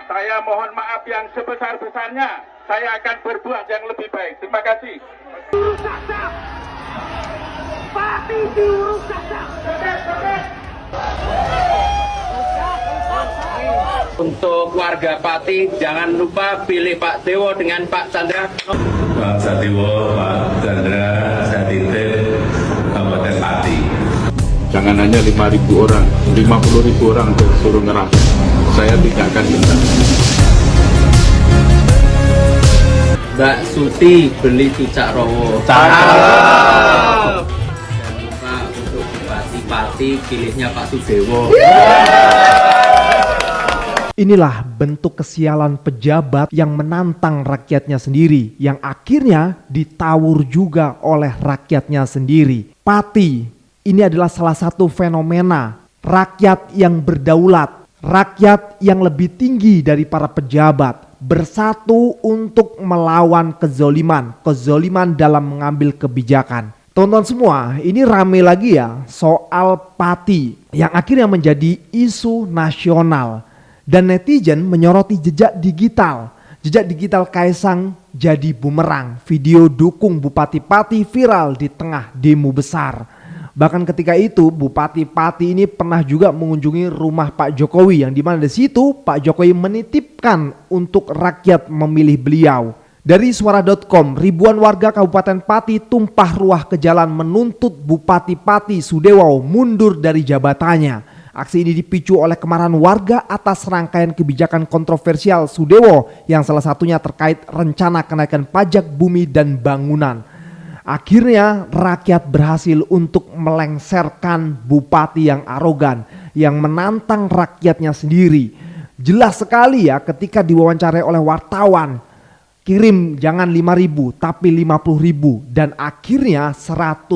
Saya mohon maaf yang sebesar-besarnya. Saya akan berbuat yang lebih baik. Terima kasih. Untuk warga Pati, jangan lupa pilih Pak Dewo dengan Pak Chandra. Pak Sadewo, Pak Chandra, saya titip Kabupaten Pati. Jangan hanya 5.000 orang, 50.000 orang disuruh ngerah. Saya tidak akan minta. Mbak Suti beli cucak rowo. Jangan lupa untuk Bupati Pati pilihnya Pak Sudewo. Inilah bentuk kesialan pejabat yang menantang rakyatnya sendiri, yang akhirnya ditawur juga oleh rakyatnya sendiri. Pati, ini adalah salah satu fenomena rakyat yang berdaulat, rakyat yang lebih tinggi dari para pejabat, bersatu untuk melawan kezoliman dalam mengambil kebijakan. Tonton semua, ini rame lagi ya soal Pati yang akhirnya menjadi isu nasional. Dan netizen menyoroti jejak digital. Jejak digital Kaisang jadi bumerang. Video dukung Bupati Pati viral di tengah demo besar. Bahkan ketika itu Bupati Pati ini pernah juga mengunjungi rumah Pak Jokowi, yang dimana di situ Pak Jokowi menitipkan untuk rakyat memilih beliau. Dari suara.com, ribuan warga Kabupaten Pati tumpah ruah ke jalan menuntut Bupati Pati Sudewo mundur dari jabatannya. Aksi ini dipicu oleh kemarahan warga atas rangkaian kebijakan kontroversial Sudewo yang salah satunya terkait rencana kenaikan pajak bumi dan bangunan. Akhirnya rakyat berhasil untuk melengsarkan bupati yang arogan, yang menantang rakyatnya sendiri. Jelas sekali ya ketika diwawancarai oleh wartawan, kirim jangan 5.000 tapi 50.000, dan akhirnya 100.000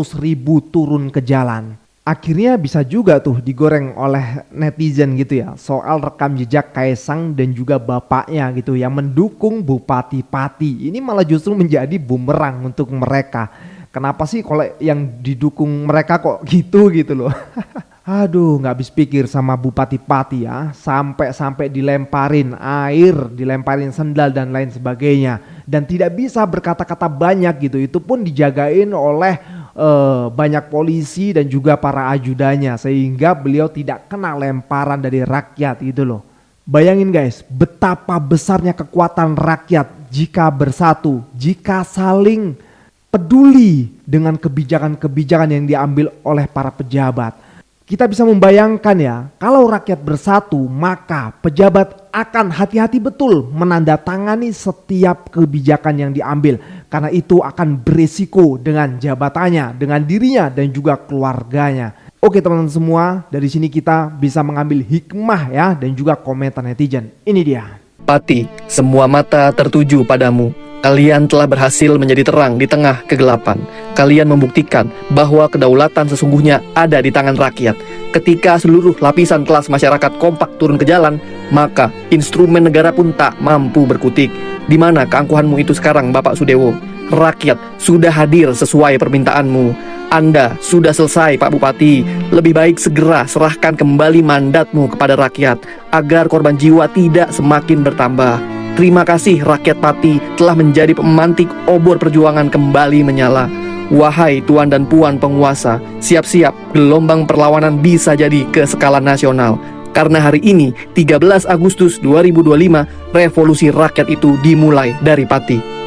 turun ke jalan. Akhirnya bisa juga tuh digoreng oleh netizen gitu ya soal rekam jejak Kaisang dan juga bapaknya gitu yang mendukung Bupati Pati. Ini malah justru menjadi bumerang untuk mereka. Kenapa sih kalau yang didukung mereka kok gitu loh. Aduh, nggak habis pikir sama Bupati Pati ya, sampai dilemparin air, dilemparin sendal dan lain sebagainya, dan tidak bisa berkata-kata banyak gitu. Itu pun dijagain oleh banyak polisi dan juga para ajudannya, sehingga beliau tidak kena lemparan dari rakyat gitu loh. Bayangin guys, betapa besarnya kekuatan rakyat jika bersatu, jika saling peduli dengan kebijakan-kebijakan yang diambil oleh para pejabat. Kita bisa membayangkan ya, kalau rakyat bersatu maka pejabat akan hati-hati betul menandatangani setiap kebijakan yang diambil. Karena itu akan beresiko dengan jabatannya, dengan dirinya dan juga keluarganya. Oke teman-teman semua, dari sini kita bisa mengambil hikmah ya dan juga komentar netizen. Ini dia. Pati, semua mata tertuju padamu. Kalian telah berhasil menjadi terang di tengah kegelapan. Kalian membuktikan bahwa kedaulatan sesungguhnya ada di tangan rakyat. Ketika seluruh lapisan kelas masyarakat kompak turun ke jalan, maka instrumen negara pun tak mampu berkutik. Di mana keangkuhanmu itu sekarang, Bapak Sudewo? Rakyat sudah hadir sesuai permintaanmu. Anda sudah selesai, Pak Bupati. Lebih baik segera serahkan kembali mandatmu kepada rakyat agar korban jiwa tidak semakin bertambah. Terima kasih rakyat Pati telah menjadi pemantik obor perjuangan kembali menyala. Wahai tuan dan puan penguasa, siap-siap gelombang perlawanan bisa jadi ke skala nasional. Karena hari ini, 13 Agustus 2025, revolusi rakyat itu dimulai dari Pati.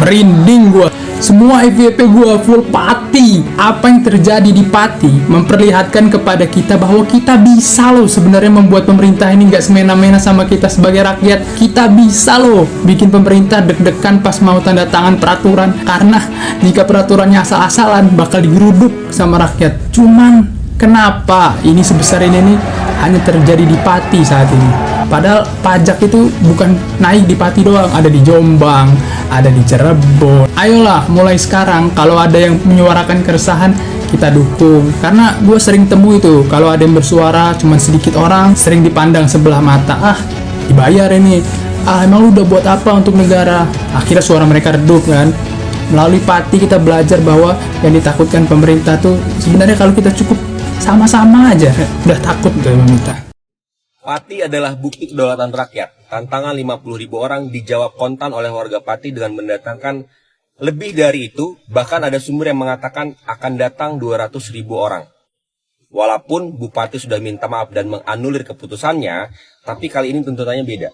Merinding gua. Semua FYP gua full Pati. Apa yang terjadi di Pati memperlihatkan kepada kita bahwa kita bisa loh sebenarnya membuat pemerintah ini gak semena-mena sama kita sebagai rakyat. Kita bisa loh bikin pemerintah deg-degan pas mau tanda tangan peraturan, karena jika peraturannya asal-asalan bakal digeruduk sama rakyat. Cuman kenapa ini sebesar ini nih hanya terjadi di Pati saat ini? Padahal pajak itu bukan naik di Pati doang, ada di Jombang, ada di Cirebon. Ayolah mulai sekarang kalau ada yang menyuarakan keresahan, kita dukung. Karena gue sering temu itu, kalau ada yang bersuara cuma sedikit orang, sering dipandang sebelah mata. Dibayar ini. Emang lu udah buat apa untuk negara? Akhirnya suara mereka redup kan. Melalui Pati kita belajar bahwa yang ditakutkan pemerintah tuh sebenarnya kalau kita cukup sama-sama aja udah takut dari pemerintah. Pati adalah bukti kedaulatan rakyat. Tantangan 50.000 orang dijawab kontan oleh warga Pati dengan mendatangkan lebih dari itu. Bahkan ada sumber yang mengatakan akan datang 200.000 orang. Walaupun Bupati sudah minta maaf dan menganulir keputusannya, tapi kali ini tuntutannya beda.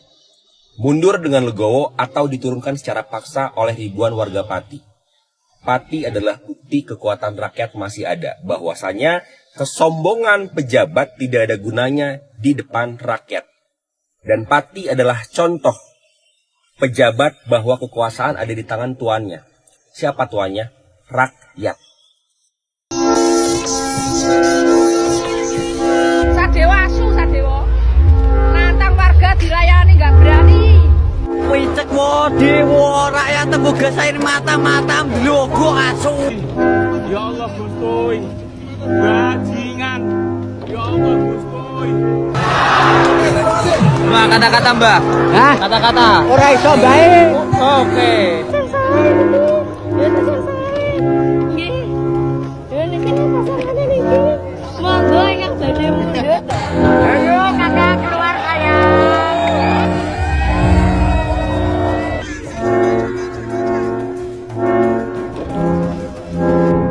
Mundur dengan legowo atau diturunkan secara paksa oleh ribuan warga Pati. Pati adalah bukti kekuatan rakyat masih ada. Bahwasanya kesombongan pejabat tidak ada gunanya di depan rakyat. Dan Pati adalah contoh pejabat bahwa kekuasaan ada di tangan tuannya. Siapa tuannya? Rakyat. Sadewa asu, Sadewa. Nantang warga dilayani nggak berani. Wicek wo dewa rakyat tembuga air mata-mata blogo asu. Ya Allah Gustoy, bajingan. Ya Allah Gustoy. Mbak, kata-kata mbak. Hah? Kata-kata. Ora iso bae. Oke. Monggo yang jadi mundur. Ayo kakak keluar sayang.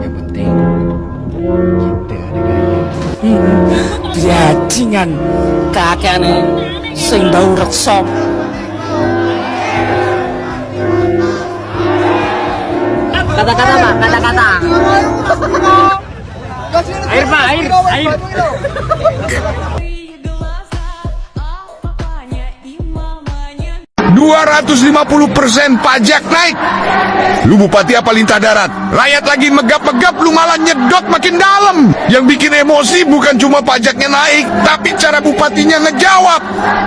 Yang penting kita ada gaya. Bajingan kakeknya sing bau reksa. Kata-kata Pak, kata-kata. Air Pak, air. 250% pajak naik. Lu bupati apa lintah darat? Rakyat lagi megap-megap, lu malah nyedot makin dalam. Yang bikin emosi bukan cuma pajaknya naik, tapi cara bupatinya ngejawab.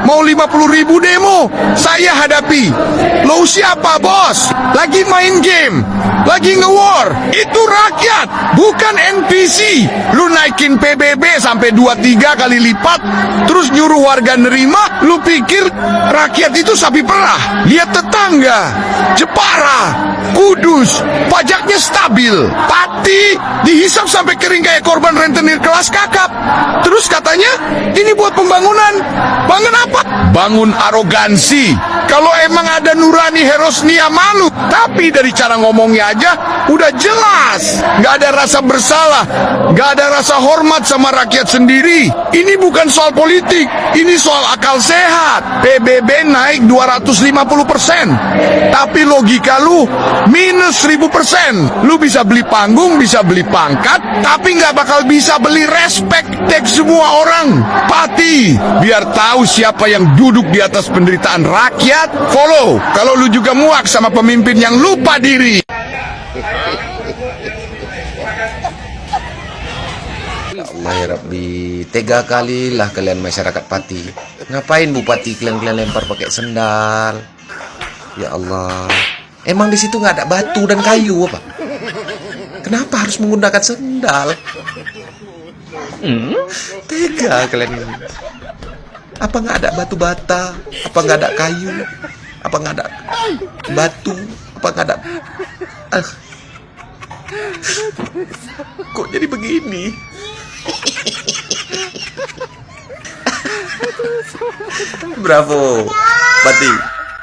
Mau 50.000 demo, saya hadapi. Lo siapa bos? Lagi main game, lagi nge-war. Itu rakyat, bukan NPC. Lu naikin PBB sampai 2-3 kali lipat, terus nyuruh warga nerima. Lu pikir rakyat itu sapi perah? Lihat tetangga, Jepara, Kudus, pajaknya stabil. Pati dihisap sampai kering kayak korban rentenir kelas kakap. Terus katanya ini buat pembangunan. Bangun apa? Bangun arogansi. Kalau emang ada nurani herosnia malu. Tapi dari cara ngomongnya aja udah jelas. Gak ada rasa bersalah, gak ada rasa hormat sama rakyat sendiri. Ini bukan soal politik, ini soal akal sehat. PBB naik 250%, tapi logika lu minus 1000%. Lu bisa beli panggung, bisa beli pangkat, tapi nggak bakal bisa beli respect dari semua orang. Pati, biar tahu siapa yang duduk di atas penderitaan rakyat. Follow kalau lu juga muak sama pemimpin yang lupa diri. Allah ya Rabbi, tega kali lah kalian masyarakat Pati. Ngapain bupati kalian lempar pakai sendal? Ya Allah, emang di situ nggak ada batu dan kayu apa? Kenapa harus menggunakan sendal? Tega kalian ini. Apa nggak ada batu bata? Apa nggak ada kayu? Apa nggak ada batu? Apa nggak ada? Kok jadi begini? Bravo, Pati.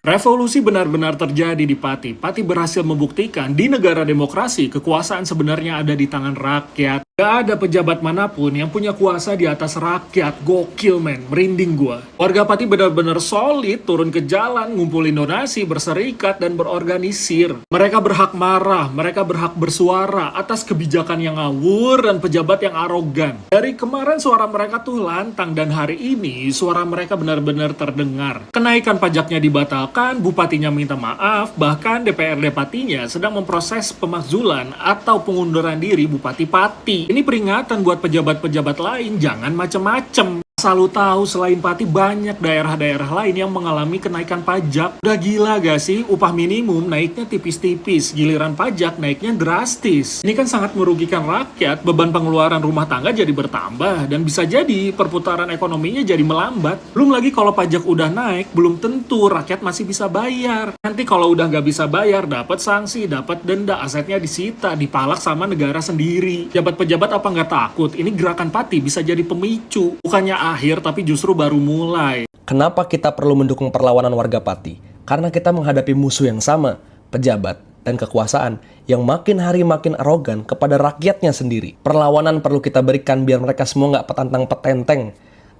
Revolusi benar-benar terjadi di Pati. Pati berhasil membuktikan di negara demokrasi kekuasaan sebenarnya ada di tangan rakyat. Gak ada pejabat manapun yang punya kuasa di atas rakyat. Gokil men, merinding gua. Warga Pati benar-benar solid, turun ke jalan, ngumpulin donasi, berserikat, dan berorganisir. Mereka berhak marah, mereka berhak bersuara atas kebijakan yang ngawur dan pejabat yang arogan. Dari kemarin suara mereka tuh lantang, dan hari ini suara mereka benar-benar terdengar. Kenaikan pajaknya dibatalkan, bupatinya minta maaf, bahkan DPRD Patinya sedang memproses pemakzulan atau pengunduran diri Bupati Pati. Ini peringatan buat pejabat-pejabat lain, jangan macem-macem. Asal lu tahu, selain Pati banyak daerah-daerah lain yang mengalami kenaikan pajak. Udah gila gak sih? Upah minimum naiknya tipis-tipis, giliran pajak naiknya drastis. Ini kan sangat merugikan rakyat, beban pengeluaran rumah tangga jadi bertambah, dan bisa jadi perputaran ekonominya jadi melambat. Belum lagi kalau pajak udah naik, belum tentu rakyat masih bisa bayar. Nanti kalau udah nggak bisa bayar, dapat sanksi, dapat denda, asetnya disita, dipalak sama negara sendiri. Pejabat-pejabat apa nggak takut? Ini gerakan Pati bisa jadi pemicu. Bukannya berakhir, tapi justru baru mulai. Kenapa kita perlu mendukung perlawanan warga Pati? Karena kita menghadapi musuh yang sama, pejabat dan kekuasaan yang makin hari makin arogan kepada rakyatnya sendiri. Perlawanan perlu kita berikan biar mereka semua nggak petantang petenteng.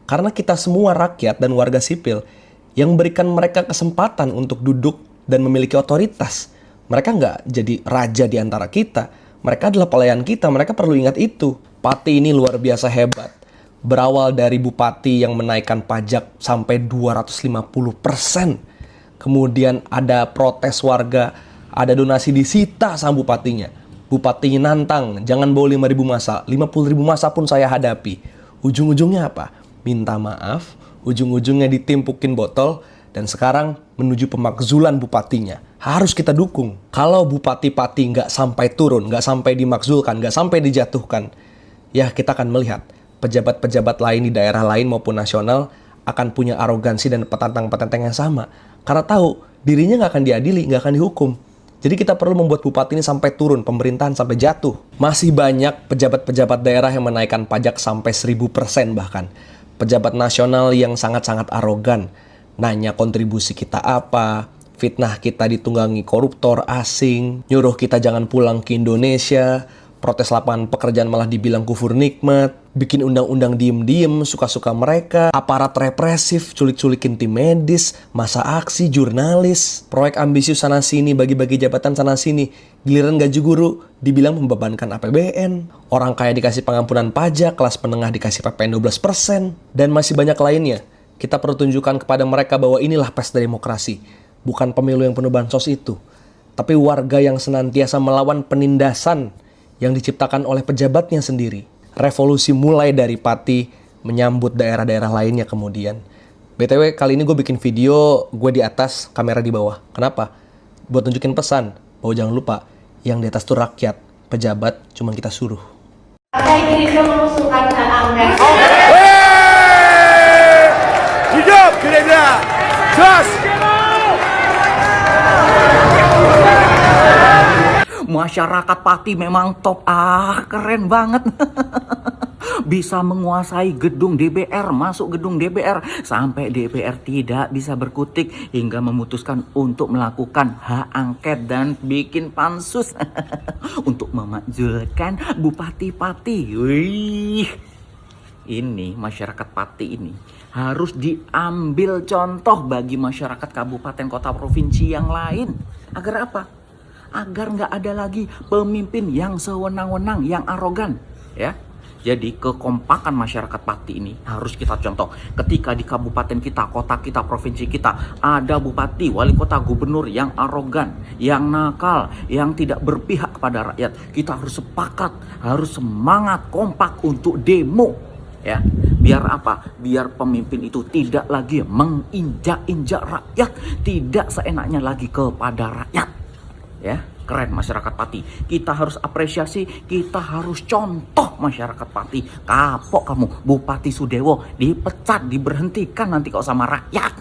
Karena kita semua rakyat dan warga sipil yang berikan mereka kesempatan untuk duduk dan memiliki otoritas. Mereka nggak jadi raja di antara kita. Mereka adalah pelayan kita, mereka perlu ingat itu. Pati ini luar biasa hebat. Berawal dari bupati yang menaikkan pajak sampai 250%. Kemudian ada protes warga, ada donasi disita sama bupatinya. Bupatinya nantang, jangan bawa 5.000 masa, 50.000 masa pun saya hadapi. Ujung-ujungnya apa? Minta maaf, ujung-ujungnya ditimpukin botol, dan sekarang menuju pemakzulan bupatinya. Harus kita dukung. Kalau Bupati Pati nggak sampai turun, nggak sampai dimakzulkan, nggak sampai dijatuhkan, ya kita akan melihat pejabat-pejabat lain di daerah lain maupun nasional akan punya arogansi dan petantang-petenteng yang sama. Karena tahu dirinya nggak akan diadili, nggak akan dihukum. Jadi kita perlu membuat bupati ini sampai turun, pemerintahan sampai jatuh. Masih banyak pejabat-pejabat daerah yang menaikkan pajak sampai 1000% bahkan. Pejabat nasional yang sangat-sangat arogan. Nanya kontribusi kita apa, fitnah kita ditunggangi koruptor asing, nyuruh kita jangan pulang ke Indonesia, protes lapangan pekerjaan malah dibilang kufur nikmat, bikin undang-undang diem-diem, suka-suka mereka, aparat represif, culik-culikin tim medis, masa aksi, jurnalis, proyek ambisius sana-sini, bagi-bagi jabatan sana-sini, giliran gaji guru dibilang membebankan APBN, orang kaya dikasih pengampunan pajak, kelas menengah dikasih PPN 12%, dan masih banyak lainnya. Kita perlu tunjukkan kepada mereka bahwa inilah pesta demokrasi, bukan pemilu yang penuh bansos itu, tapi warga yang senantiasa melawan penindasan yang diciptakan oleh pejabatnya sendiri. Revolusi mulai dari Pati, menyambut daerah-daerah lainnya kemudian. BTW kali ini gue bikin video gue di atas, kamera di bawah. Kenapa? Buat tunjukin pesan bahwa jangan lupa, yang di atas tuh rakyat, pejabat cuma kita suruh. Hidup Gerindra! Jos! Masyarakat Pati memang top, keren banget. Bisa menguasai gedung DPR, masuk gedung DPR sampai DPR tidak bisa berkutik hingga memutuskan untuk melakukan hak angket dan bikin pansus untuk memakzulkan Bupati Pati. Wih, ini masyarakat Pati ini harus diambil contoh bagi masyarakat kabupaten, kota, provinsi yang lain. Agar apa? Agar nggak ada lagi pemimpin yang sewenang-wenang, yang arogan, ya. Jadi kekompakan masyarakat Pati ini harus kita contoh. Ketika di kabupaten kita, kota kita, provinsi kita ada bupati, wali kota, gubernur yang arogan, yang nakal, yang tidak berpihak kepada rakyat, kita harus sepakat, harus semangat kompak untuk demo, ya. Biar apa? Biar pemimpin itu tidak lagi menginjak-injak rakyat, tidak seenaknya lagi kepada rakyat. Ya, keren masyarakat Pati. Kita harus apresiasi, kita harus contoh masyarakat Pati. Kapok kamu, Bupati Sudewo, dipecat, diberhentikan nanti kau sama rakyat.